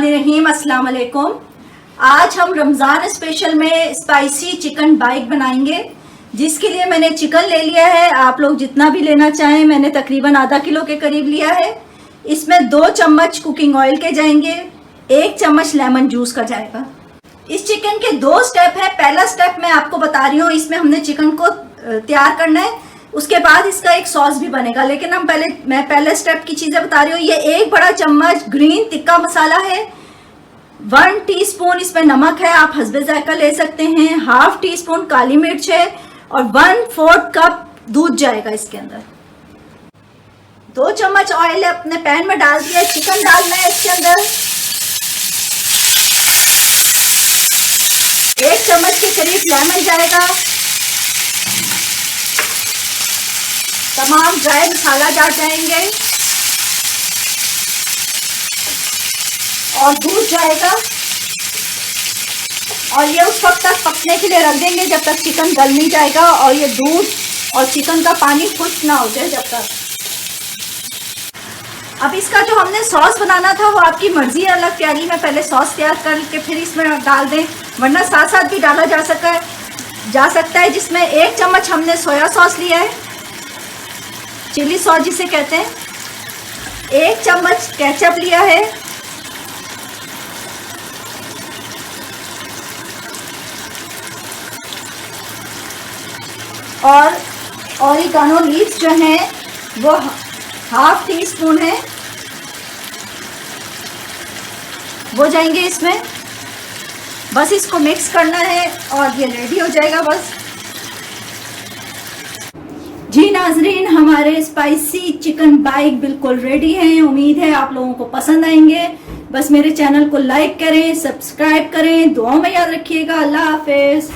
बिस्मिल्लाहिर्रहमानिर्रहीम। अस्सलाम वालेकुम। आज हम रमज़ान स्पेशल में स्पाइसी चिकन बाइक बनाएंगे, जिसके लिए मैंने चिकन ले लिया है। आप लोग जितना भी लेना चाहें, मैंने तकरीबन आधा किलो के करीब लिया है। इसमें 2 चम्मच कुकिंग ऑयल के जाएंगे, 1 चम्मच लेमन जूस का जाएगा। इस चिकन के 2 स्टेप है। पहला स्टेप मैं आपको बता रही हूँ, इसमें हमने चिकन को तैयार करना है, उसके बाद इसका एक सॉस भी बनेगा। लेकिन मैं पहले स्टेप की चीज़ें बता रही हूँ। ये 1 बड़ा चम्मच ग्रीन टिक्का मसाला है, 1 टीस्पून इसमें नमक है, आप हस्बे जायका ले सकते हैं, 1/2 टीस्पून काली मिर्च है और 1/4 कप दूध जाएगा इसके अंदर। 2 चम्मच ऑयल अपने पैन में डाल दिया। चिकन डालना है इसके अंदर। 1 चम्मच के करीब लेमन जाएगा। तमाम ड्राई मसाला डाल जाएंगे और दूध जाएगा। और ये उस वक्त तक पकने के लिए रख देंगे जब तक चिकन गल नहीं जाएगा और ये दूध और चिकन का पानी खुश्क ना हो जाए जब तक। अब इसका जो हमने सॉस बनाना था वो आपकी मर्जी है, अलग तैयारी में पहले सॉस तैयार करके फिर इसमें डाल दें, वरना साथ साथ भी डाला जा सकता है। जिसमें 1 चम्मच हमने सोया सॉस लिया है, चिली सॉस जिसे कहते हैं। 1 चम्मच केचप लिया है, और ऑरिगानो लीव्स जो हैं वो 1/2 टीस्पून है, वो जाएंगे इसमें। बस इसको मिक्स करना है और ये रेडी हो जाएगा बस। जी नाजरीन, हमारे स्पाइसी चिकन बाइक बिल्कुल रेडी हैं। उम्मीद है आप लोगों को पसंद आएंगे। बस मेरे चैनल को लाइक करें, सब्सक्राइब करें, दुआ में याद रखिएगा। अल्लाह हाफिज।